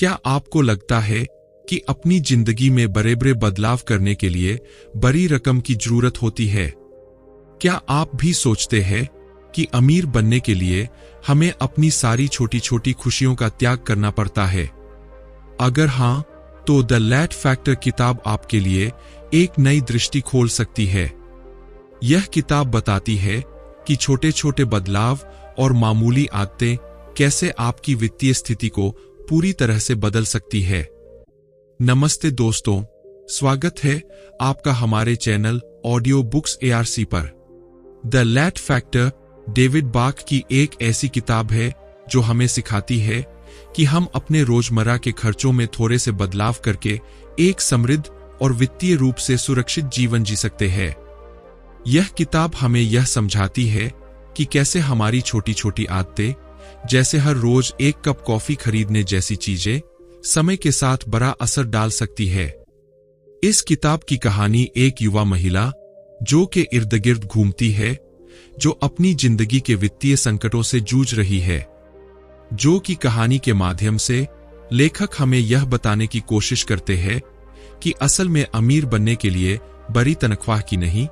क्या आपको लगता है कि अपनी जिंदगी में बड़े बड़े बदलाव करने के लिए बड़ी रकम की जरूरत होती है? क्या आप भी सोचते हैं कि अमीर बनने के लिए हमें अपनी सारी छोटी छोटी खुशियों का त्याग करना पड़ता है? अगर हां, तो द लैट फैक्टर किताब आपके लिए एक नई दृष्टि खोल सकती है। यह किताब बताती है कि छोटे छोटे बदलाव और मामूली आदतें कैसे आपकी वित्तीय स्थिति को पूरी तरह से बदल सकती है। नमस्ते दोस्तों, स्वागत है आपका हमारे चैनल ऑडियो बुक्स ARC पर। द लैट फैक्टर डेविड बाक की एक ऐसी किताब है जो हमें सिखाती है कि हम अपने रोजमर्रा के खर्चों में थोड़े से बदलाव करके एक समृद्ध और वित्तीय रूप से सुरक्षित जीवन जी सकते हैं। यह किताब हमें यह समझाती है कि कैसे हमारी छोटी छोटी आदतें, जैसे हर रोज एक कप कॉफी खरीदने जैसी चीजें, समय के साथ बड़ा असर डाल सकती है। इस किताब की कहानी एक युवा महिला जो के इर्द गिर्द घूमती है, जो अपनी जिंदगी के वित्तीय संकटों से जूझ रही है। जो की कहानी के माध्यम से लेखक हमें यह बताने की कोशिश करते हैं कि असल में अमीर बनने के लिए बड़ी तनख्वाह की नहीं,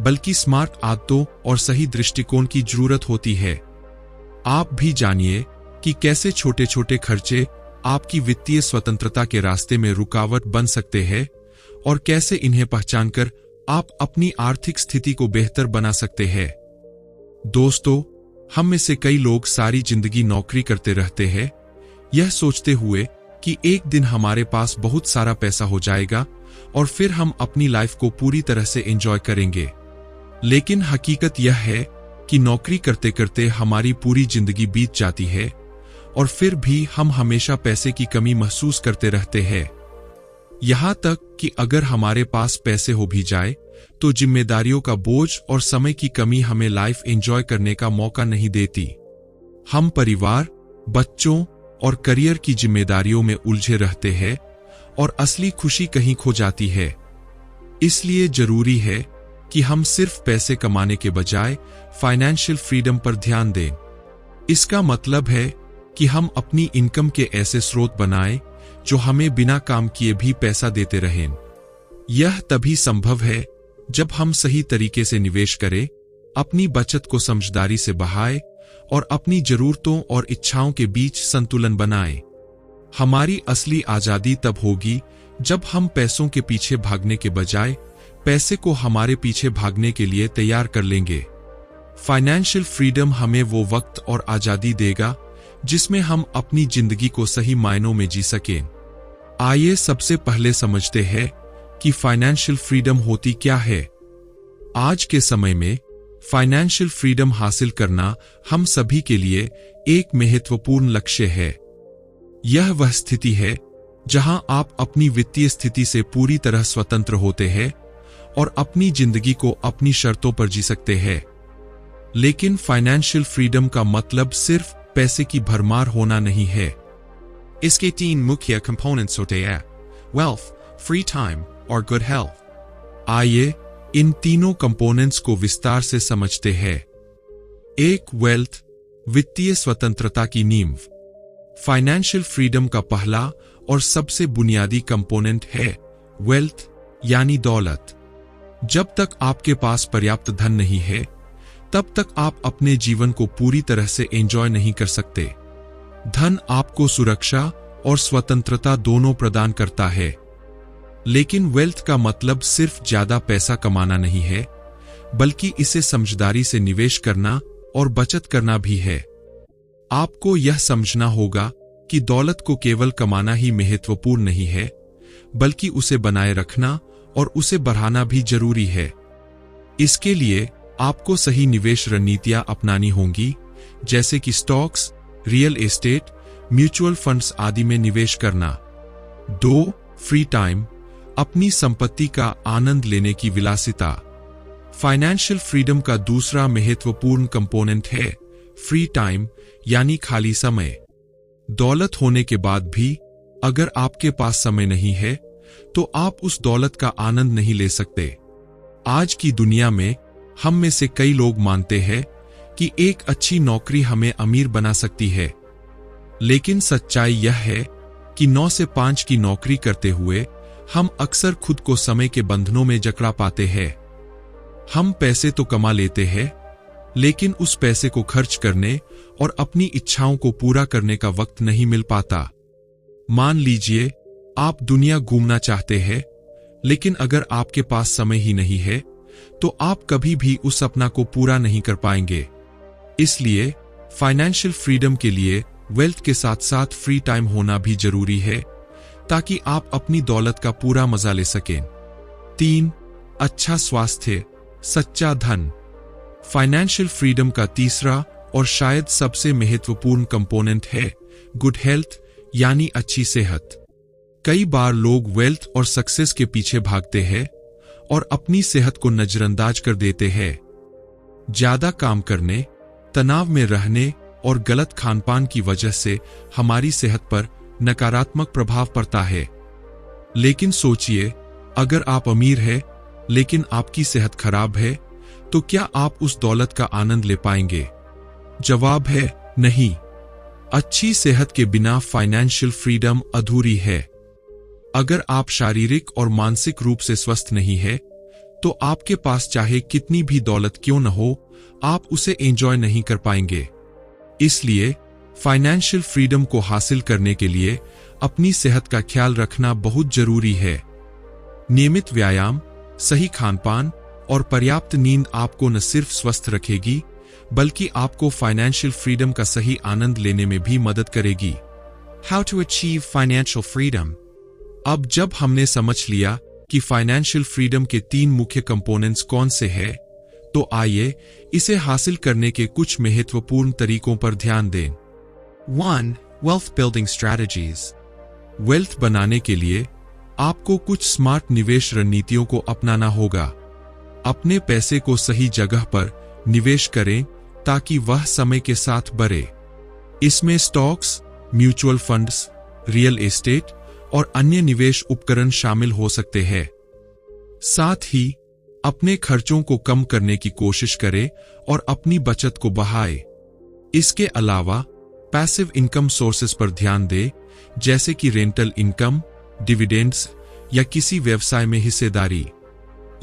बल्कि स्मार्ट आदतों और सही दृष्टिकोण की जरूरत होती है। आप भी जानिए कि कैसे छोटे छोटे खर्चे आपकी वित्तीय स्वतंत्रता के रास्ते में रुकावट बन सकते हैं और कैसे इन्हें पहचानकर आप अपनी आर्थिक स्थिति को बेहतर बना सकते हैं। दोस्तों, हम में से कई लोग सारी जिंदगी नौकरी करते रहते हैं, यह सोचते हुए कि एक दिन हमारे पास बहुत सारा पैसा हो जाएगा और फिर हम अपनी लाइफ को पूरी तरह से एंजॉय करेंगे। लेकिन हकीकत यह है कि नौकरी करते करते हमारी पूरी जिंदगी बीत जाती है और फिर भी हम हमेशा पैसे की कमी महसूस करते रहते हैं। यहां तक कि अगर हमारे पास पैसे हो भी जाए तो जिम्मेदारियों का बोझ और समय की कमी हमें लाइफ एंजॉय करने का मौका नहीं देती। हम परिवार, बच्चों और करियर की जिम्मेदारियों में उलझे रहते हैं और असली खुशी कहीं खो जाती है। इसलिए जरूरी है कि हम सिर्फ पैसे कमाने के बजाय फाइनेंशियल फ्रीडम पर ध्यान दें। इसका मतलब है कि हम अपनी इनकम के ऐसे स्रोत बनाएं जो हमें बिना काम किए भी पैसा देते रहें। यह तभी संभव है जब हम सही तरीके से निवेश करें, अपनी बचत को समझदारी से बढ़ाएं और अपनी जरूरतों और इच्छाओं के बीच संतुलन बनाएं। हमारी असली आजादी तब होगी जब हम पैसों के पीछे भागने के बजाय पैसे को हमारे पीछे भागने के लिए तैयार कर लेंगे। फाइनेंशियल फ्रीडम हमें वो वक्त और आजादी देगा जिसमें हम अपनी जिंदगी को सही मायनों में जी सकें। आइए सबसे पहले समझते हैं कि फाइनेंशियल फ्रीडम होती क्या है। आज के समय में फाइनेंशियल फ्रीडम हासिल करना हम सभी के लिए एक महत्वपूर्ण लक्ष्य है। यह वह स्थिति है जहां आप अपनी वित्तीय स्थिति से पूरी तरह स्वतंत्र होते हैं और अपनी जिंदगी को अपनी शर्तों पर जी सकते हैं। लेकिन फाइनेंशियल फ्रीडम का मतलब सिर्फ पैसे की भरमार होना नहीं है। इसके 3 मुख्य कंपोनेंट्स होते हैं: वेल्थ, फ्री टाइम और गुड हेल्थ। आइए इन तीनों कंपोनेंट्स को विस्तार से समझते हैं। 1. वेल्थ, वित्तीय स्वतंत्रता की नींव। फाइनेंशियल फ्रीडम का पहला और सबसे बुनियादी कंपोनेंट है वेल्थ, यानी दौलत। जब तक आपके पास पर्याप्त धन नहीं है, तब तक आप अपने जीवन को पूरी तरह से एंजॉय नहीं कर सकते। धन आपको सुरक्षा और स्वतंत्रता दोनों प्रदान करता है, लेकिन वेल्थ का मतलब सिर्फ ज्यादा पैसा कमाना नहीं है, बल्कि इसे समझदारी से निवेश करना और बचत करना भी है। आपको यह समझना होगा कि दौलत को केवल कमाना ही महत्वपूर्ण नहीं है, बल्कि उसे बनाए रखना और उसे बढ़ाना भी जरूरी है। इसके लिए आपको सही निवेश रणनीतियां अपनानी होंगी, जैसे कि stocks, real estate, mutual funds आदि में निवेश करना। 2. फ्री टाइम, अपनी संपत्ति का आनंद लेने की विलासिता। फाइनेंशियल फ्रीडम का दूसरा महत्वपूर्ण कंपोनेंट है फ्री टाइम, यानी खाली समय। दौलत होने के बाद भी अगर आपके पास समय नहीं है, तो आप उस दौलत का आनंद नहीं ले सकते। आज की दुनिया में हम में से कई लोग मानते हैं कि एक अच्छी नौकरी हमें अमीर बना सकती है, लेकिन सच्चाई यह है कि 9 से 5 की नौकरी करते हुए हम अक्सर खुद को समय के बंधनों में जकड़ा पाते हैं। हम पैसे तो कमा लेते हैं, लेकिन उस पैसे को खर्च करने और अपनी इच्छाओं को पूरा करने का वक्त नहीं मिल पाता। मान लीजिए आप दुनिया घूमना चाहते हैं, लेकिन अगर आपके पास समय ही नहीं है तो आप कभी भी उस सपना को पूरा नहीं कर पाएंगे। इसलिए फाइनेंशियल फ्रीडम के लिए वेल्थ के साथ साथ फ्री टाइम होना भी जरूरी है, ताकि आप अपनी दौलत का पूरा मजा ले सकें। 3. अच्छा स्वास्थ्य, सच्चा धन। फाइनेंशियल फ्रीडम का तीसरा और शायद सबसे महत्वपूर्ण कंपोनेंट है गुड हेल्थ, यानी अच्छी सेहत। कई बार लोग वेल्थ और सक्सेस के पीछे भागते हैं और अपनी सेहत को नजरअंदाज कर देते हैं। ज्यादा काम करने, तनाव में रहने और गलत खानपान की वजह से हमारी सेहत पर नकारात्मक प्रभाव पड़ता है। लेकिन सोचिए, अगर आप अमीर हैं लेकिन आपकी सेहत खराब है, तो क्या आप उस दौलत का आनंद ले पाएंगे? जवाब है नहीं। अच्छी सेहत के बिना फाइनेंशियल फ्रीडम अधूरी है। अगर आप शारीरिक और मानसिक रूप से स्वस्थ नहीं है, तो आपके पास चाहे कितनी भी दौलत क्यों न हो, आप उसे एंजॉय नहीं कर पाएंगे। इसलिए फाइनेंशियल फ्रीडम को हासिल करने के लिए अपनी सेहत का ख्याल रखना बहुत जरूरी है। नियमित व्यायाम, सही खानपान और पर्याप्त नींद आपको न सिर्फ स्वस्थ रखेगी, बल्कि आपको फाइनेंशियल फ्रीडम का सही आनंद लेने में भी मदद करेगी। How to achieve financial freedom? अब जब हमने समझ लिया कि फाइनेंशियल फ्रीडम के 3 मुख्य कंपोनेंट्स कौन से हैं, तो आइए इसे हासिल करने के कुछ महत्वपूर्ण तरीकों पर ध्यान दें। 1. Wealth building strategies. वेल्थ बनाने के लिए आपको कुछ स्मार्ट निवेश रणनीतियों को अपनाना होगा। अपने पैसे को सही जगह पर निवेश करें ताकि वह समय के साथ बढ़े। इसमें stocks, mutual funds, real estate और अन्य निवेश उपकरण शामिल हो सकते हैं। साथ ही अपने खर्चों को कम करने की कोशिश करें और अपनी बचत को बढ़ाएं। इसके अलावा पैसिव इनकम सोर्सेस पर ध्यान दें, जैसे कि रेंटल इनकम, डिविडेंड्स या किसी व्यवसाय में हिस्सेदारी।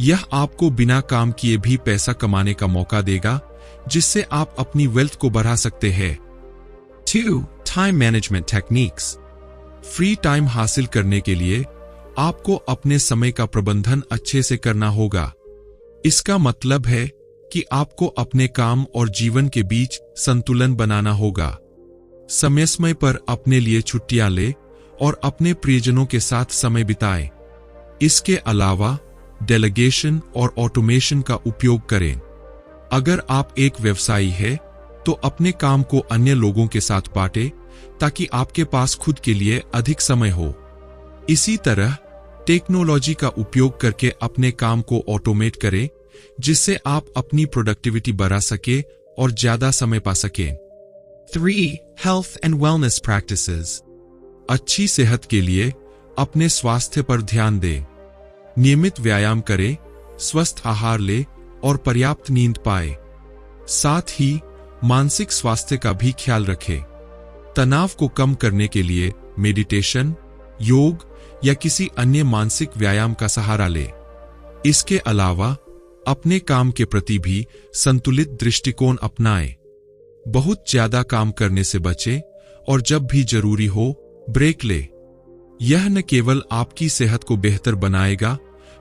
यह आपको बिना काम किए भी पैसा कमाने का मौका देगा, जिससे आप अपनी वेल्थ को बढ़ा सकते हैं। 2. Time management techniques. Free time हासिल करने के लिए आपको अपने समय का प्रबंधन अच्छे से करना होगा। इसका मतलब है कि आपको अपने काम और जीवन के बीच संतुलन बनाना होगा। समय पर अपने लिए छुट्टियां लें और अपने प्रियजनों के साथ समय बिताएं। इसके अलावा डेलीगेशन और ऑटोमेशन का उपयोग करें। अगर आप एक व्यवसायी हैं, तो अपने काम को अन्य लोगों के साथ बांटें ताकि आपके पास खुद के लिए अधिक समय हो। इसी तरह टेक्नोलॉजी का उपयोग करके अपने काम को ऑटोमेट करें, जिससे आप अपनी प्रोडक्टिविटी बढ़ा सके और ज्यादा समय पा सकें। 3. Health and wellness practices. अच्छी सेहत के लिए अपने स्वास्थ्य पर ध्यान दें। नियमित व्यायाम करें, स्वस्थ आहार लें और पर्याप्त नींद पाएं। साथ ही मानसिक स्वास्थ्य का भी ख्याल रखें। तनाव को कम करने के लिए मेडिटेशन, योग या किसी अन्य मानसिक व्यायाम का सहारा लें। इसके अलावा अपने काम के प्रति भी संतुलित दृष्टिकोण अपनाएं। बहुत ज्यादा काम करने से बचें और जब भी जरूरी हो ब्रेक लें। यह न केवल आपकी सेहत को बेहतर बनाएगा,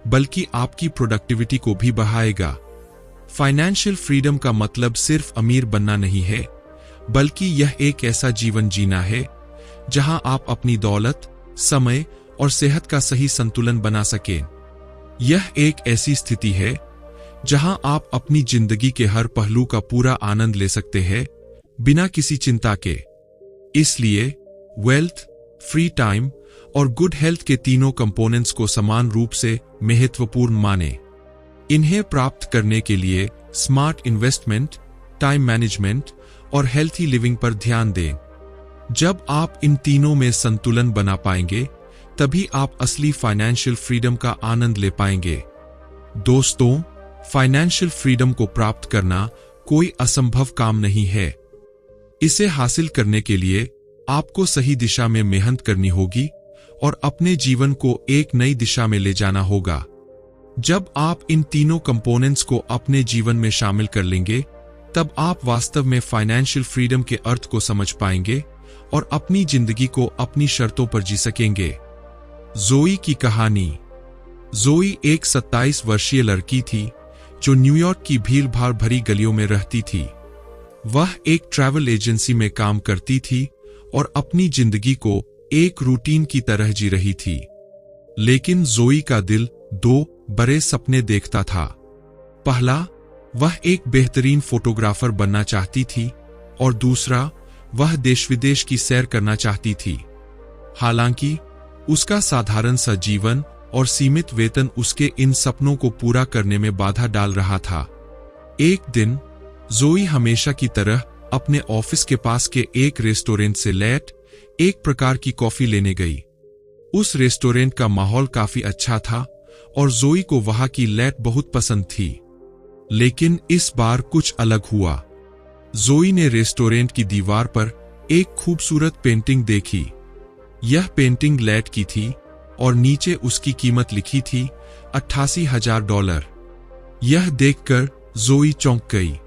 बल्कि आपकी प्रोडक्टिविटी को भी बढ़ाएगा। फाइनेंशियल फ्रीडम का मतलब सिर्फ अमीर बनना नहीं है, बल्कि यह एक ऐसा जीवन जीना है जहां आप अपनी दौलत, समय और सेहत का सही संतुलन बना सकें। यह एक ऐसी स्थिति है जहां आप अपनी जिंदगी के हर पहलू का पूरा आनंद ले सकते हैं, बिना किसी चिंता के। इसलिए वेल्थ, फ्री टाइम और गुड हेल्थ के तीनों कंपोनेंट्स को समान रूप से महत्वपूर्ण मानें। इन्हें प्राप्त करने के लिए स्मार्ट इन्वेस्टमेंट, टाइम मैनेजमेंट और हेल्थी लिविंग पर ध्यान दें। जब आप इन तीनों में संतुलन बना पाएंगे, तभी आप असली फाइनेंशियल फ्रीडम का आनंद ले पाएंगे। दोस्तों, फाइनेंशियल फ्रीडम को प्राप्त करना कोई असंभव काम नहीं है। इसे हासिल करने के लिए आपको सही दिशा में मेहनत करनी होगी और अपने जीवन को एक नई दिशा में ले जाना होगा। जब आप इन तीनों कंपोनेंट्स को अपने जीवन में शामिल कर लेंगे, तब आप वास्तव में फाइनेंशियल फ्रीडम के अर्थ को समझ पाएंगे और अपनी जिंदगी को अपनी शर्तों पर जी सकेंगे। जोई की कहानी। जोई एक 27 वर्षीय लड़की थी जो न्यूयॉर्क की भीड़-भाड़ भरी गलियों में रहती थी। वह एक ट्रैवल एजेंसी में काम करती थी और अपनी जिंदगी को एक रूटीन की तरह जी रही थी। लेकिन जोई का दिल दो बड़े सपने देखता था। पहला, वह एक बेहतरीन फोटोग्राफर बनना चाहती थी और दूसरा, वह देश विदेश की सैर करना चाहती थी। हालांकि उसका साधारण सा जीवन और सीमित वेतन उसके इन सपनों को पूरा करने में बाधा डाल रहा था। एक दिन जोई हमेशा की तरह अपने ऑफिस के पास के एक रेस्टोरेंट से लेट एक प्रकार की कॉफी लेने गई। उस रेस्टोरेंट का माहौल काफी अच्छा था और जोई को वहां की लेट बहुत पसंद थी। लेकिन इस बार कुछ अलग हुआ। जोई ने रेस्टोरेंट की दीवार पर एक खूबसूरत पेंटिंग देखी। यह पेंटिंग लेट की थी और नीचे उसकी कीमत लिखी थी $88,000। यह देखकर जोई चौंक गई।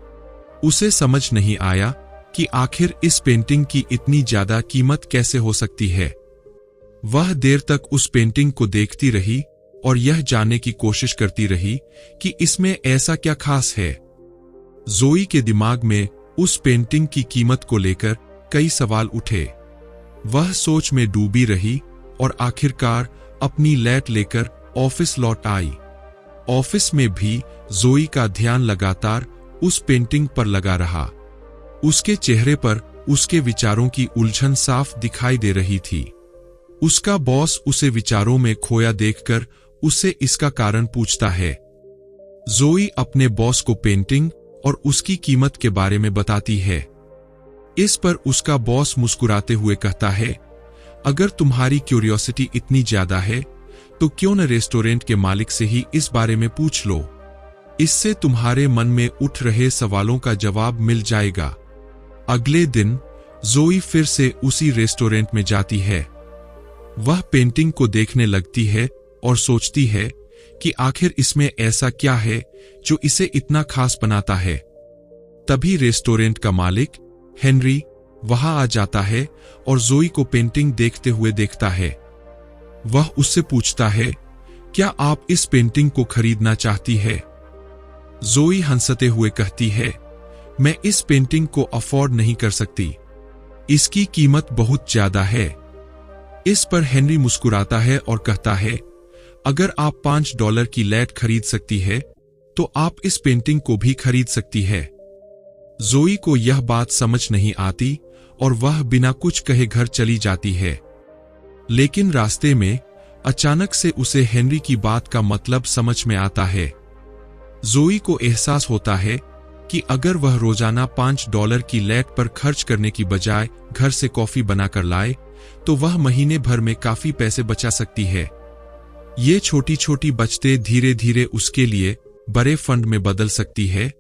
उसे समझ नहीं आया कि आखिर इस पेंटिंग की इतनी ज्यादा कीमत कैसे हो सकती है। वह देर तक उस पेंटिंग को देखती रही और यह जानने की कोशिश करती रही कि इसमें ऐसा क्या खास है। जोई के दिमाग में उस पेंटिंग की कीमत को लेकर कई सवाल उठे। वह सोच में डूबी रही और आखिरकार अपनी लेट लेकर ऑफिस लौट आई। ऑफिस में भी जोई का ध्यान लगातार उस पेंटिंग पर लगा रहा। उसके चेहरे पर उसके विचारों की उलझन साफ दिखाई दे रही थी। उसका बॉस उसे विचारों में खोया देखकर उससे इसका कारण पूछता है। जोई अपने बॉस को पेंटिंग और उसकी कीमत के बारे में बताती है। इस पर उसका बॉस मुस्कुराते हुए कहता है, अगर तुम्हारी क्यूरियोसिटी इतनी ज्यादा है तो क्यों न रेस्टोरेंट के मालिक से ही इस बारे में पूछ लो। इससे तुम्हारे मन में उठ रहे सवालों का जवाब मिल जाएगा। अगले दिन जोई फिर से उसी रेस्टोरेंट में जाती है। वह पेंटिंग को देखने लगती है और सोचती है कि आखिर इसमें ऐसा क्या है जो इसे इतना खास बनाता है। तभी रेस्टोरेंट का मालिक हेनरी वहां आ जाता है और जोई को पेंटिंग देखते हुए देखता है। वह उससे पूछता है, क्या आप इस पेंटिंग को खरीदना चाहती है? जोई हंसते हुए कहती है, मैं इस पेंटिंग को अफोर्ड नहीं कर सकती। इसकी कीमत बहुत ज्यादा है। इस पर हेनरी मुस्कुराता है और कहता है, अगर आप $5 की लेट खरीद सकती है तो आप इस पेंटिंग को भी खरीद सकती है। जोई को यह बात समझ नहीं आती और वह बिना कुछ कहे घर चली जाती है। लेकिन रास्ते में अचानक से उसे हेनरी की बात का मतलब समझ में आता है। जोई को एहसास होता है कि अगर वह रोजाना $5 की लेट पर खर्च करने की बजाय घर से कॉफी बनाकर लाए तो वह महीने भर में काफी पैसे बचा सकती है। ये छोटी छोटी बचतें धीरे धीरे उसके लिए बड़े फंड में बदल सकती है,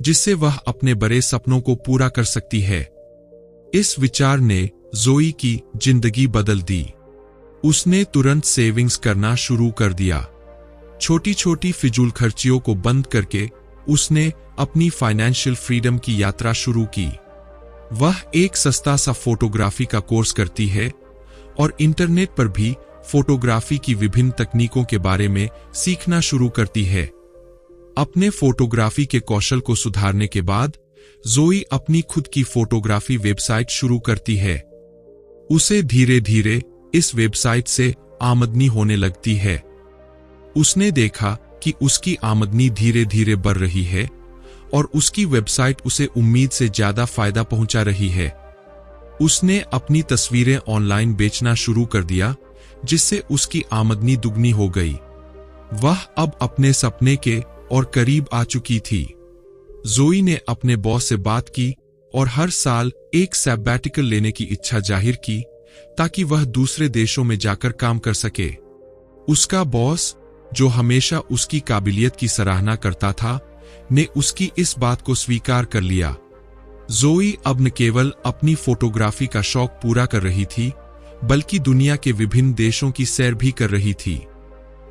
जिससे वह अपने बड़े सपनों को पूरा कर सकती है। इस विचार ने जोई की जिंदगी बदल दी। उसने तुरंत सेविंग्स करना शुरू कर दिया। छोटी छोटी फिजूल खर्चियों को बंद करके उसने अपनी फाइनेंशियल फ्रीडम की यात्रा शुरू की। वह एक सस्ता सा फोटोग्राफी का कोर्स करती है और इंटरनेट पर भी फोटोग्राफी की विभिन्न तकनीकों के बारे में सीखना शुरू करती है। अपने फोटोग्राफी के कौशल को सुधारने के बाद जोई अपनी खुद की फोटोग्राफी वेबसाइट शुरू करती है। उसे धीरे धीरे इस वेबसाइट से आमदनी होने लगती है। उसने देखा कि उसकी आमदनी धीरे धीरे बढ़ रही है और उसकी वेबसाइट उसे उम्मीद से ज्यादा फायदा पहुंचा रही है। उसने अपनी तस्वीरें ऑनलाइन बेचना शुरू कर दिया, जिससे उसकी आमदनी दुगनी हो गई। वह अब अपने सपने के और करीब आ चुकी थी। जोई ने अपने बॉस से बात की और हर साल एक सैबैटिकल लेने की इच्छा जाहिर की ताकि वह दूसरे देशों में जाकर काम कर सके। उसका बॉस, जो हमेशा उसकी काबिलियत की सराहना करता था, ने उसकी इस बात को स्वीकार कर लिया। जोई अब न केवल अपनी फोटोग्राफी का शौक पूरा कर रही थी, बल्कि दुनिया के विभिन्न देशों की सैर भी कर रही थी।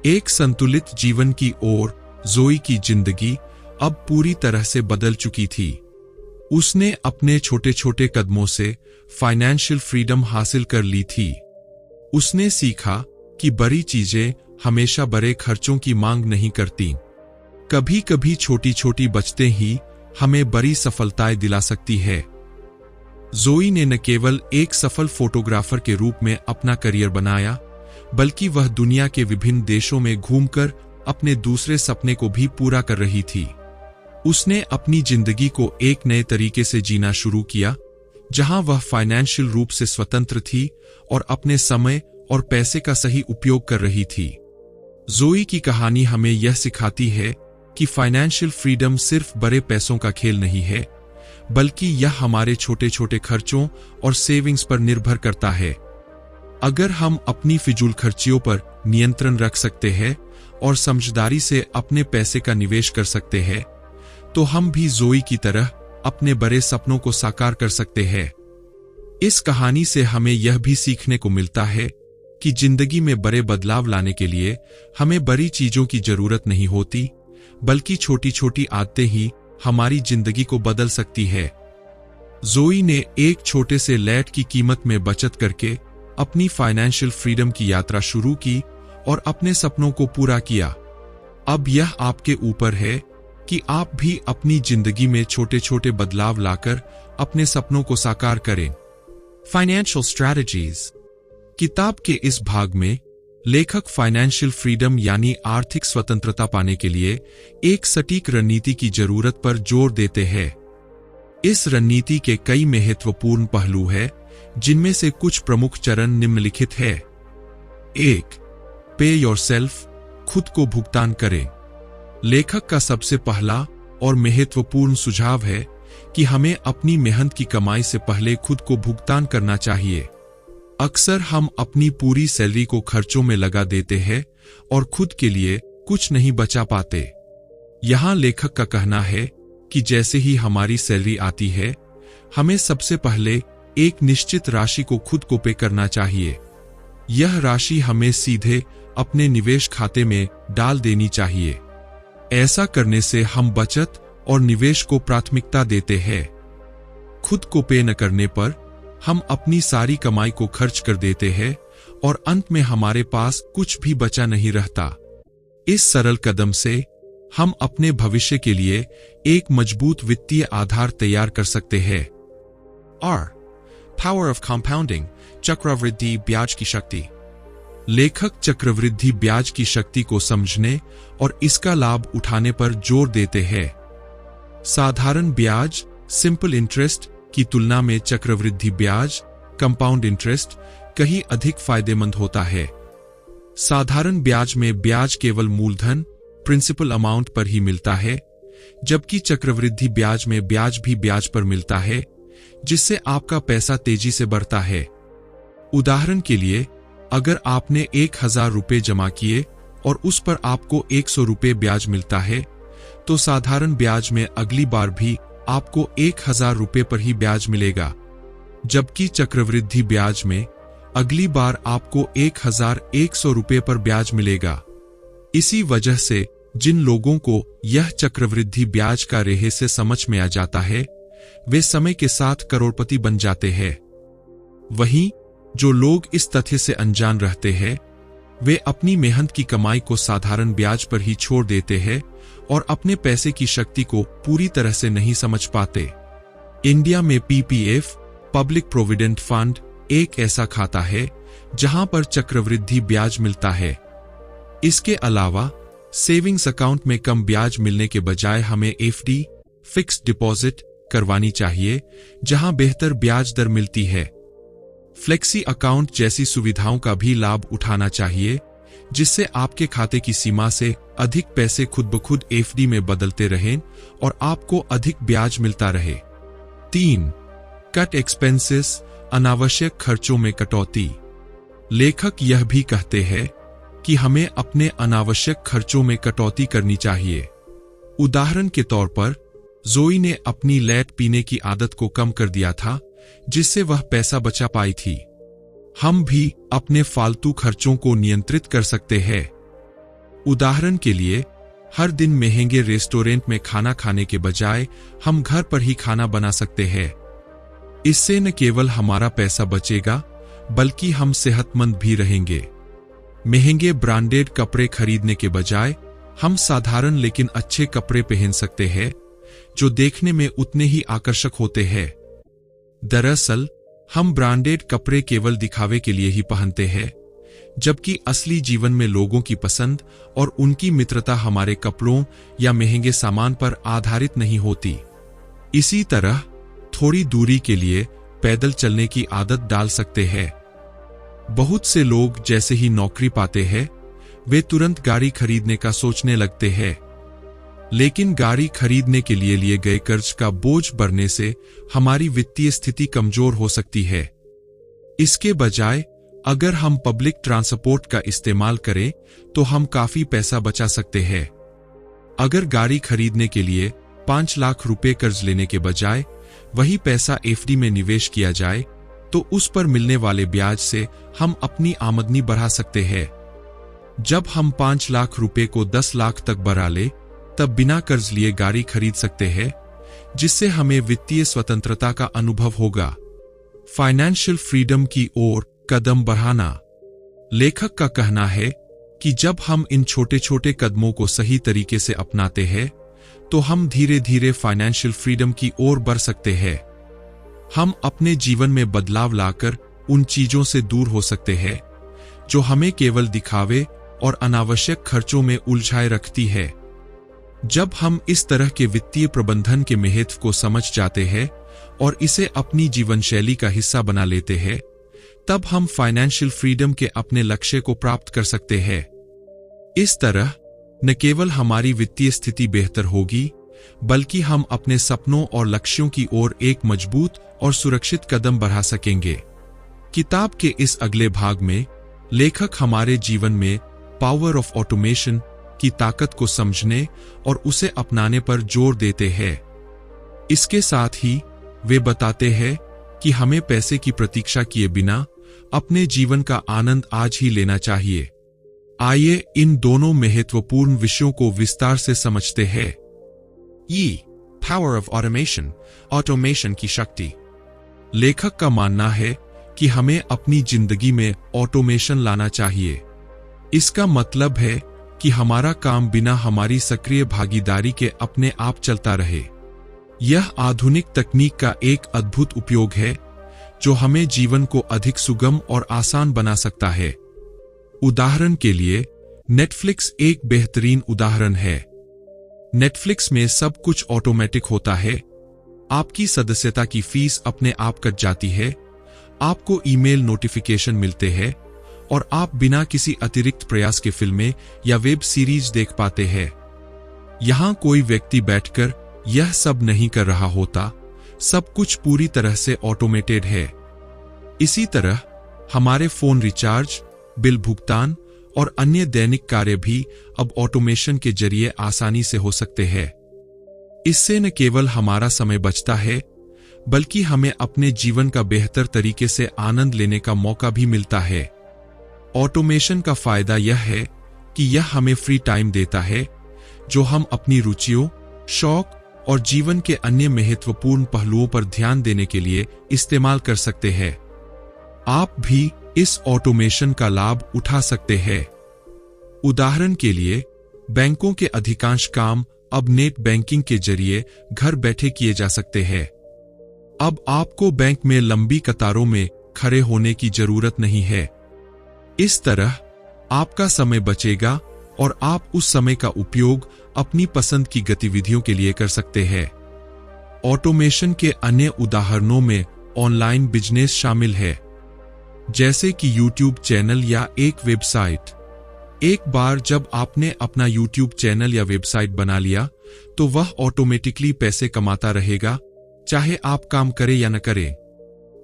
एक संतुलित जीवन की ओर जोई की जिंदगी अब पूरी तरह से बदल चुकी थी। उसने अपने छोटे छोटे कदमों से फाइनेंशियल फ्रीडम हासिल कर ली थी। उसने सीखा कि बड़ी चीजें हमेशा बड़े खर्चों की मांग नहीं करती। कभी कभी छोटी छोटी बचतें ही हमें बड़ी सफलताएं दिला सकती है। जोई ने न केवल एक सफल फोटोग्राफर के रूप में अपना करियर बनाया, बल्कि वह दुनिया के विभिन्न देशों में घूमकर अपने दूसरे सपने को भी पूरा कर रही थी। उसने अपनी जिंदगी को एक नए तरीके से जीना शुरू किया, जहां वह फाइनेंशियल रूप से स्वतंत्र थी और अपने समय और पैसे का सही उपयोग कर रही थी। जोई की कहानी हमें यह सिखाती है कि फाइनेंशियल फ्रीडम सिर्फ बड़े पैसों का खेल नहीं है, बल्कि यह हमारे छोटे छोटे खर्चों और सेविंग्स पर निर्भर करता है। अगर हम अपनी फिजूल खर्चियों पर नियंत्रण रख सकते हैं और समझदारी से अपने पैसे का निवेश कर सकते हैं, तो हम भी जोई की तरह अपने बड़े सपनों को साकार कर सकते हैं। इस कहानी से हमें यह भी सीखने को मिलता है कि जिंदगी में बड़े बदलाव लाने के लिए हमें बड़ी चीजों की जरूरत नहीं होती, बल्कि छोटी छोटी आदतें ही हमारी जिंदगी को बदल सकती है। जोई ने एक छोटे से लैट की कीमत में बचत करके अपनी फाइनेंशियल फ्रीडम की यात्रा शुरू की और अपने सपनों को पूरा किया। अब यह आपके ऊपर है कि आप भी अपनी जिंदगी में छोटे छोटे बदलाव लाकर अपने सपनों को साकार करें। फाइनेंशियल स्ट्रैटेजीज किताब के इस भाग में लेखक फाइनेंशियल फ्रीडम यानी आर्थिक स्वतंत्रता पाने के लिए एक सटीक रणनीति की जरूरत पर जोर देते हैं। इस रणनीति के कई महत्वपूर्ण पहलू हैं, जिनमें से कुछ प्रमुख चरण निम्नलिखित है। 1. पे योरसेल्फ, खुद को भुगतान करें। लेखक का सबसे पहला और महत्वपूर्ण सुझाव है कि हमें अपनी मेहनत की कमाई से पहले खुद को भुगतान करना चाहिए। अक्सर हम अपनी पूरी सैलरी को खर्चों में लगा देते हैं और खुद के लिए कुछ नहीं बचा पाते। यहां लेखक का कहना है कि जैसे ही हमारी सैलरी आती है, हमें सबसे पहले एक निश्चित राशि को खुद को पे करना चाहिए। यह राशि हमें सीधे अपने निवेश खाते में डाल देनी चाहिए। ऐसा करने से हम बचत और निवेश को प्राथमिकता देते हैं। खुद को पे न करने पर हम अपनी सारी कमाई को खर्च कर देते हैं और अंत में हमारे पास कुछ भी बचा नहीं रहता। इस सरल कदम से हम अपने भविष्य के लिए एक मजबूत वित्तीय आधार तैयार कर सकते हैं। और पावर ऑफ कंपाउंडिंग, चक्रवृद्धि ब्याज की शक्ति। लेखक चक्रवृद्धि ब्याज की शक्ति को समझने और इसका लाभ उठाने पर जोर देते हैं। साधारण ब्याज, सिंपल इंटरेस्ट की तुलना में चक्रवृद्धि ब्याज, कंपाउंड इंटरेस्ट, कहीं अधिक फायदेमंद होता है। साधारण ब्याज में ब्याज केवल मूलधन, प्रिंसिपल अमाउंट पर ही मिलता है, जबकि चक्रवृद्धि ब्याज में ब्याज भी ब्याज पर मिलता है, जिससे आपका पैसा तेजी से बढ़ता है। उदाहरण के लिए, अगर आपने 1000 रुपये जमा किए और उस पर आपको 100 रुपये ब्याज मिलता है, तो साधारण ब्याज में अगली बार भी आपको 1000 रुपये पर ही ब्याज मिलेगा, जबकि चक्रवृद्धि ब्याज में अगली बार आपको 1100 रुपये पर ब्याज मिलेगा। इसी वजह से जिन लोगों को यह चक्रवृद्धि ब्याज का रहस्य समझ में आ जाता है, वे समय के साथ करोड़पति बन जाते हैं। वहीं जो लोग इस तथ्य से अनजान रहते हैं, वे अपनी मेहनत की कमाई को साधारण ब्याज पर ही छोड़ देते हैं और अपने पैसे की शक्ति को पूरी तरह से नहीं समझ पाते। इंडिया में पीपीएफ, पब्लिक प्रोविडेंट फंड, एक ऐसा खाता है जहां पर चक्रवृद्धि ब्याज मिलता है। इसके अलावा सेविंग्स अकाउंट में कम ब्याज मिलने के बजाय हमें एफडी, फिक्स्ड डिपॉजिट करवानी चाहिए, जहां बेहतर ब्याज दर मिलती है। फ्लेक्सी अकाउंट जैसी सुविधाओं का भी लाभ उठाना चाहिए, जिससे आपके खाते की सीमा से अधिक पैसे खुद ब खुद एफडी में बदलते रहें और आपको अधिक ब्याज मिलता रहे। 3. कट एक्सपेंसेस, अनावश्यक खर्चों में कटौती। लेखक यह भी कहते हैं कि हमें अपने अनावश्यक खर्चों में कटौती करनी चाहिए। उदाहरण के तौर पर, जोई ने अपनी लेट पीने की आदत को कम कर दिया था, जिससे वह पैसा बचा पाई थी। हम भी अपने फालतू खर्चों को नियंत्रित कर सकते हैं। उदाहरण के लिए, हर दिन महंगे रेस्टोरेंट में खाना खाने के बजाय हम घर पर ही खाना बना सकते हैं। इससे न केवल हमारा पैसा बचेगा, बल्कि हम सेहतमंद भी रहेंगे। महंगे ब्रांडेड कपड़े खरीदने के बजाय हम साधारण लेकिन अच्छे कपड़े पहन सकते हैं, जो देखने में उतने ही आकर्षक होते हैं। दरअसल, हम ब्रांडेड कपड़े केवल दिखावे के लिए ही पहनते हैं, जबकि असली जीवन में लोगों की पसंद और उनकी मित्रता हमारे कपड़ों या महंगे सामान पर आधारित नहीं होती। इसी तरह, थोड़ी दूरी के लिए पैदल चलने की आदत डाल सकते हैं। बहुत से लोग जैसे ही नौकरी पाते हैं, वे तुरंत गाड़ी खरीदने का सोचने लगते हैं। लेकिन गाड़ी खरीदने के लिए गए कर्ज का बोझ बढ़ने से हमारी वित्तीय स्थिति कमजोर हो सकती है। इसके बजाय अगर हम पब्लिक ट्रांसपोर्ट का इस्तेमाल करें तो हम काफी पैसा बचा सकते हैं। अगर गाड़ी खरीदने के लिए 5 लाख रुपए कर्ज लेने के बजाय वही पैसा एफडी में निवेश किया जाए, तो उस पर मिलने वाले ब्याज से हम अपनी आमदनी बढ़ा सकते हैं। जब हम 5 लाख रुपए को 10 लाख तक बढ़ा ले, तब बिना कर्ज लिए गाड़ी खरीद सकते हैं, जिससे हमें वित्तीय स्वतंत्रता का अनुभव होगा। फाइनेंशियल फ्रीडम की ओर कदम बढ़ाना। लेखक का कहना है कि जब हम इन छोटे छोटे कदमों को सही तरीके से अपनाते हैं, तो हम धीरे धीरे फाइनेंशियल फ्रीडम की ओर बढ़ सकते हैं। हम अपने जीवन में बदलाव लाकर उन चीजों से दूर हो सकते हैं जो हमें केवल दिखावे और अनावश्यक खर्चों में उलझाए रखती है। जब हम इस तरह के वित्तीय प्रबंधन के महत्व को समझ जाते हैं और इसे अपनी जीवन शैली का हिस्सा बना लेते हैं, तब हम फाइनेंशियल फ्रीडम के अपने लक्ष्य को प्राप्त कर सकते हैं। इस तरह न केवल हमारी वित्तीय स्थिति बेहतर होगी, बल्कि हम अपने सपनों और लक्ष्यों की ओर एक मजबूत और सुरक्षित कदम बढ़ा सकेंगे। किताब के इस अगले भाग में लेखक हमारे जीवन में पावर ऑफ ऑटोमेशन की ताकत को समझने और उसे अपनाने पर जोर देते हैं। इसके साथ ही वे बताते हैं कि हमें पैसे की प्रतीक्षा किए बिना अपने जीवन का आनंद आज ही लेना चाहिए। आइए इन दोनों महत्वपूर्ण विषयों को विस्तार से समझते हैं। पावर ऑफ ऑटोमेशन, ऑटोमेशन की शक्ति। लेखक का मानना है कि हमें अपनी जिंदगी में ऑटोमेशन लाना चाहिए। इसका मतलब है कि हमारा काम बिना हमारी सक्रिय भागीदारी के अपने आप चलता रहे। यह आधुनिक तकनीक का एक अद्भुत उपयोग है जो हमें जीवन को अधिक सुगम और आसान बना सकता है। उदाहरण के लिए, नेटफ्लिक्स एक बेहतरीन उदाहरण है। नेटफ्लिक्स में सब कुछ ऑटोमेटिक होता है। आपकी सदस्यता की फीस अपने आप कट जाती है, आपको ईमेल नोटिफिकेशन मिलते हैं और आप बिना किसी अतिरिक्त प्रयास के फिल्में या वेब सीरीज देख पाते हैं। यहां कोई व्यक्ति बैठकर यह सब नहीं कर रहा होता, सब कुछ पूरी तरह से ऑटोमेटेड है। इसी तरह हमारे फोन रिचार्ज, बिल भुगतान और अन्य दैनिक कार्य भी अब ऑटोमेशन के जरिए आसानी से हो सकते हैं। इससे न केवल हमारा समय बचता है, बल्कि हमें अपने जीवन का बेहतर तरीके से आनंद लेने का मौका भी मिलता है। ऑटोमेशन का फायदा यह है कि यह हमें फ्री टाइम देता है, जो हम अपनी रुचियों, शौक और जीवन के अन्य महत्वपूर्ण पहलुओं पर ध्यान देने के लिए इस्तेमाल कर सकते हैं। आप भी इस ऑटोमेशन का लाभ उठा सकते हैं। उदाहरण के लिए, बैंकों के अधिकांश काम अब नेट बैंकिंग के जरिए घर बैठे किए जा सकते हैं। अब आपको बैंक में लंबी कतारों में खड़े होने की जरूरत नहीं है। इस तरह आपका समय बचेगा और आप उस समय का उपयोग अपनी पसंद की गतिविधियों के लिए कर सकते हैं। ऑटोमेशन के अन्य उदाहरणों में ऑनलाइन बिजनेस शामिल है, जैसे कि यूट्यूब चैनल या एक वेबसाइट। एक बार जब आपने अपना यूट्यूब चैनल या वेबसाइट बना लिया, तो वह ऑटोमेटिकली पैसे कमाता रहेगा, चाहे आप काम करें या न करें।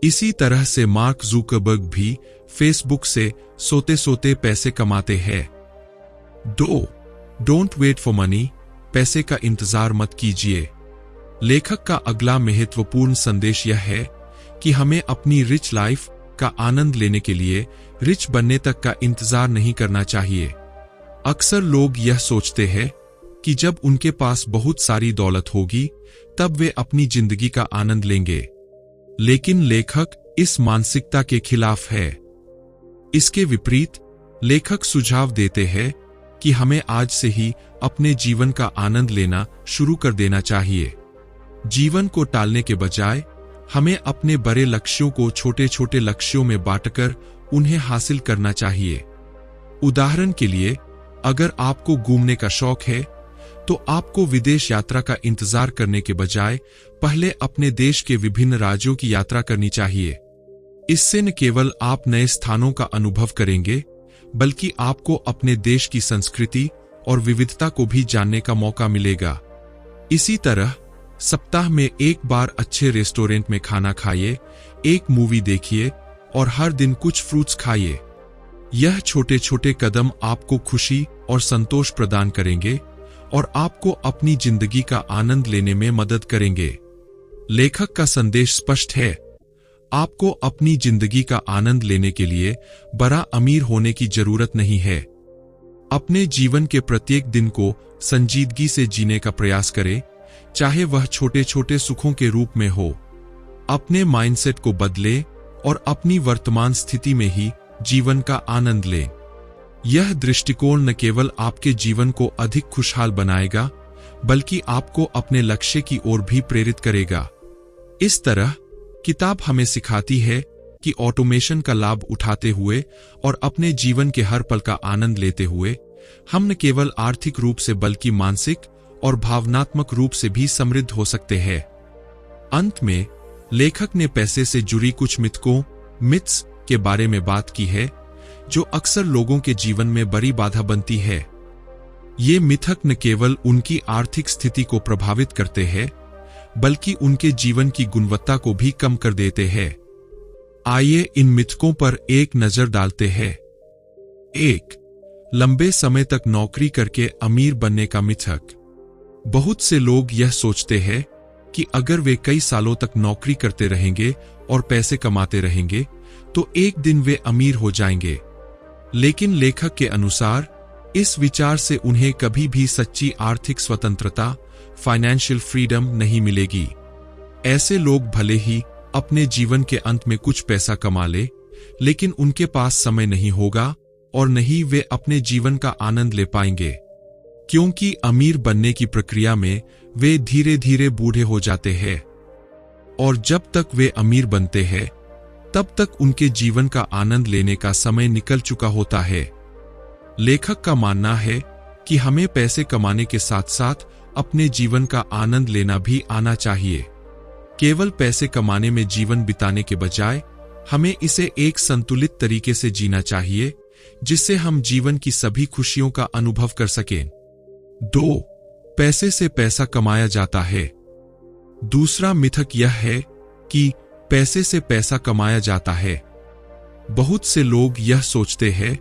इसी तरह से मार्क जुकरबर्ग भी फेसबुक से सोते सोते पैसे कमाते हैं। डोंट वेट फॉर मनी, पैसे का इंतजार मत कीजिए। लेखक का अगला महत्वपूर्ण संदेश यह है कि हमें अपनी रिच लाइफ का आनंद लेने के लिए रिच बनने तक का इंतजार नहीं करना चाहिए। अक्सर लोग यह सोचते हैं कि जब उनके पास बहुत सारी दौलत होगी तब वे अपनी जिंदगी का आनंद लेंगे, लेकिन लेखक इस मानसिकता के खिलाफ है। इसके विपरीत लेखक सुझाव देते हैं कि हमें आज से ही अपने जीवन का आनंद लेना शुरू कर देना चाहिए। जीवन को टालने के बजाय हमें अपने बड़े लक्ष्यों को छोटे छोटे लक्ष्यों में बांटकर उन्हें हासिल करना चाहिए। उदाहरण के लिए, अगर आपको घूमने का शौक है तो आपको विदेश यात्रा का इंतजार करने के बजाय पहले अपने देश के विभिन्न राज्यों की यात्रा करनी चाहिए। इससे न केवल आप नए स्थानों का अनुभव करेंगे, बल्कि आपको अपने देश की संस्कृति और विविधता को भी जानने का मौका मिलेगा। इसी तरह सप्ताह में एक बार अच्छे रेस्टोरेंट में खाना खाइए, एक मूवी देखिए और हर दिन कुछ फ्रूट्स खाइए। यह छोटे छोटे कदम आपको खुशी और संतोष प्रदान करेंगे और आपको अपनी जिंदगी का आनंद लेने में मदद करेंगे। लेखक का संदेश स्पष्ट है, आपको अपनी जिंदगी का आनंद लेने के लिए बड़ा अमीर होने की जरूरत नहीं है। अपने जीवन के प्रत्येक दिन को संजीदगी से जीने का प्रयास करें, चाहे वह छोटे छोटे सुखों के रूप में हो। अपने माइंडसेट को बदलें और अपनी वर्तमान स्थिति में ही जीवन का आनंद लें। यह दृष्टिकोण न केवल आपके जीवन को अधिक खुशहाल बनाएगा, बल्कि आपको अपने लक्ष्य की ओर भी प्रेरित करेगा। इस तरह किताब हमें सिखाती है कि ऑटोमेशन का लाभ उठाते हुए और अपने जीवन के हर पल का आनंद लेते हुए हम न केवल आर्थिक रूप से बल्कि मानसिक और भावनात्मक रूप से भी समृद्ध हो सकते हैं। अंत में लेखक ने पैसे से जुड़ी कुछ मिथ्स के बारे में बात की है, जो अक्सर लोगों के जीवन में बड़ी बाधा बनती है। ये मिथक न केवल उनकी आर्थिक स्थिति को प्रभावित करते हैं, बल्कि उनके जीवन की गुणवत्ता को भी कम कर देते हैं। आइए इन मिथकों पर एक नजर डालते हैं। 1. लंबे समय तक नौकरी करके अमीर बनने का मिथक। बहुत से लोग यह सोचते हैं कि अगर वे कई सालों तक नौकरी करते रहेंगे और पैसे कमाते रहेंगे तो एक दिन वे अमीर हो जाएंगे। लेकिन लेखक के अनुसार इस विचार से उन्हें कभी भी सच्ची आर्थिक स्वतंत्रता, फाइनेंशियल फ्रीडम नहीं मिलेगी। ऐसे लोग भले ही अपने जीवन के अंत में कुछ पैसा कमा ले, लेकिन उनके पास समय नहीं होगा और न ही वे अपने जीवन का आनंद ले पाएंगे, क्योंकि अमीर बनने की प्रक्रिया में वे धीरे धीरे बूढ़े हो जाते हैं और जब तक वे अमीर बनते हैं तब तक उनके जीवन का आनंद लेने का समय निकल चुका होता है। लेखक का मानना है कि हमें पैसे कमाने के साथ साथ अपने जीवन का आनंद लेना भी आना चाहिए। केवल पैसे कमाने में जीवन बिताने के बजाय हमें इसे एक संतुलित तरीके से जीना चाहिए, जिससे हम जीवन की सभी खुशियों का अनुभव कर सकें। 2. पैसे से पैसा कमाया जाता है। दूसरा मिथक यह है कि पैसे से पैसा कमाया जाता है। बहुत से लोग यह सोचते हैं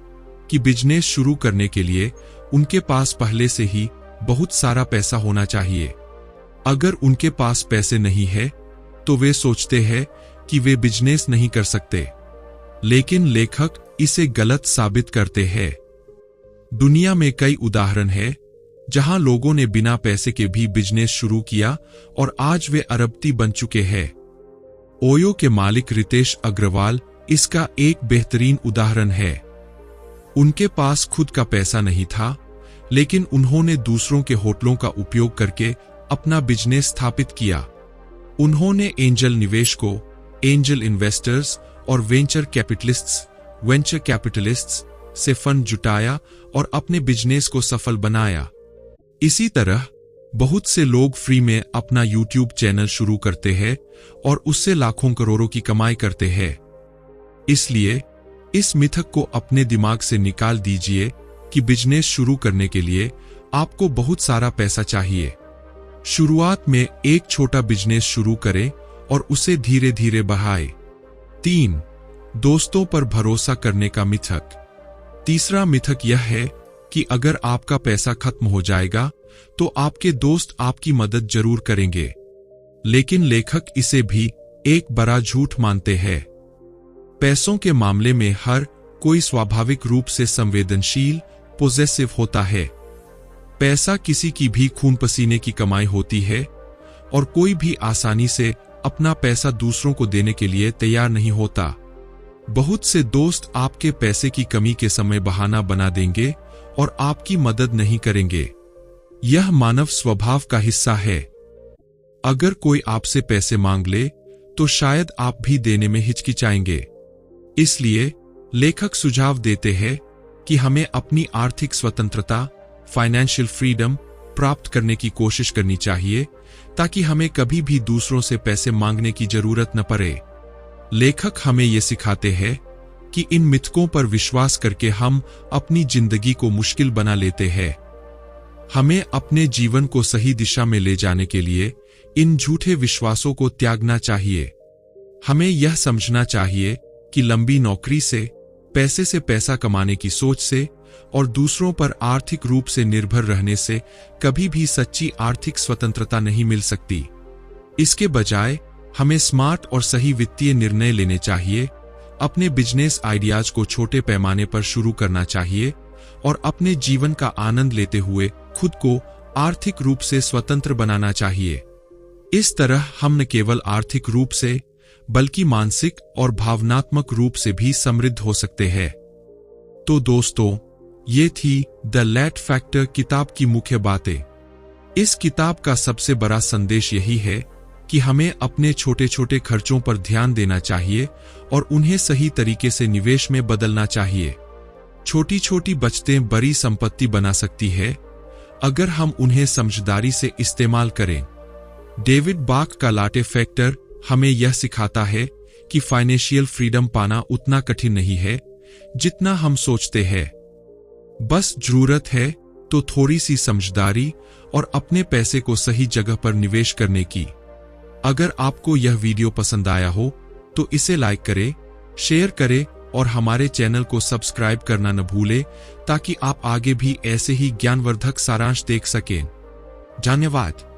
कि बिजनेस शुरू करने के लिए उनके पास पहले से ही बहुत सारा पैसा होना चाहिए। अगर उनके पास पैसे नहीं है तो वे सोचते हैं कि वे बिजनेस नहीं कर सकते, लेकिन लेखक इसे गलत साबित करते हैं। दुनिया में कई उदाहरण हैं जहां लोगों ने बिना पैसे के भी बिजनेस शुरू किया और आज वे अरबपति बन चुके हैं। ओयो के मालिक रितेश अग्रवाल इसका एक बेहतरीन उदाहरण है। उनके पास खुद का पैसा नहीं था, लेकिन उन्होंने दूसरों के होटलों का उपयोग करके अपना बिजनेस स्थापित किया। उन्होंने एंजल निवेशकों, एंजल इन्वेस्टर्स और वेंचर कैपिटलिस्ट्स से फंड जुटाया और अपने बिजनेस को सफल बनाया। इसी तरह बहुत से लोग फ्री में अपना यूट्यूब चैनल शुरू करते हैं और उससे लाखों करोड़ों की कमाई करते हैं। इसलिए इस मिथक को अपने दिमाग से निकाल दीजिए कि बिजनेस शुरू करने के लिए आपको बहुत सारा पैसा चाहिए। शुरुआत में एक छोटा बिजनेस शुरू करें और उसे धीरे धीरे बढ़ाएं। 3. दोस्तों पर भरोसा करने का मिथक। तीसरा मिथक यह है कि अगर आपका पैसा खत्म हो जाएगा तो आपके दोस्त आपकी मदद जरूर करेंगे। लेकिन लेखक इसे भी एक बड़ा झूठ मानते हैं। पैसों के मामले में हर कोई स्वाभाविक रूप से संवेदनशील, पोजेसिव होता है। पैसा किसी की भी खून पसीने की कमाई होती है और कोई भी आसानी से अपना पैसा दूसरों को देने के लिए तैयार नहीं होता। बहुत से दोस्त आपके पैसे की कमी के समय बहाना बना देंगे और आपकी मदद नहीं करेंगे। यह मानव स्वभाव का हिस्सा है। अगर कोई आपसे पैसे मांग ले तो शायद आप भी देने में हिचकिचाएंगे। इसलिए लेखक सुझाव देते हैं कि हमें अपनी आर्थिक स्वतंत्रता, फाइनेंशियल फ्रीडम प्राप्त करने की कोशिश करनी चाहिए ताकि हमें कभी भी दूसरों से पैसे मांगने की जरूरत न पड़े। लेखक हमें ये सिखाते हैं कि इन मिथकों पर विश्वास करके हम अपनी जिंदगी को मुश्किल बना लेते हैं। हमें अपने जीवन को सही दिशा में ले जाने के लिए इन झूठे विश्वासों को त्यागना चाहिए। हमें यह समझना चाहिए कि लंबी नौकरी से, पैसे से पैसा कमाने की सोच से और दूसरों पर आर्थिक रूप से निर्भर रहने से कभी भी सच्ची आर्थिक स्वतंत्रता नहीं मिल सकती। इसके बजाय हमें स्मार्ट और सही वित्तीय निर्णय लेने चाहिए, अपने बिजनेस आइडियाज को छोटे पैमाने पर शुरू करना चाहिए और अपने जीवन का आनंद लेते हुए खुद को आर्थिक रूप से स्वतंत्र बनाना चाहिए। इस तरह हम न केवल आर्थिक रूप से बल्कि मानसिक और भावनात्मक रूप से भी समृद्ध हो सकते हैं। तो दोस्तों, ये थी द लैट फैक्टर किताब की मुख्य बातें। इस किताब का सबसे बड़ा संदेश यही है कि हमें अपने छोटे छोटे खर्चों पर ध्यान देना चाहिए और उन्हें सही तरीके से निवेश में बदलना चाहिए। छोटी छोटी बचतें बड़ी संपत्ति बना सकती है अगर हम उन्हें समझदारी से इस्तेमाल करें। डेविड बाक का लाटे फैक्टर हमें यह सिखाता है कि फाइनेंशियल फ्रीडम पाना उतना कठिन नहीं है जितना हम सोचते हैं। बस जरूरत है तो थोड़ी सी समझदारी और अपने पैसे को सही जगह पर निवेश करने की। अगर आपको यह वीडियो पसंद आया हो तो इसे लाइक करें, शेयर करें और हमारे चैनल को सब्सक्राइब करना न भूलें ताकि आप आगे भी ऐसे ही ज्ञानवर्धक सारांश देख सकें। धन्यवाद।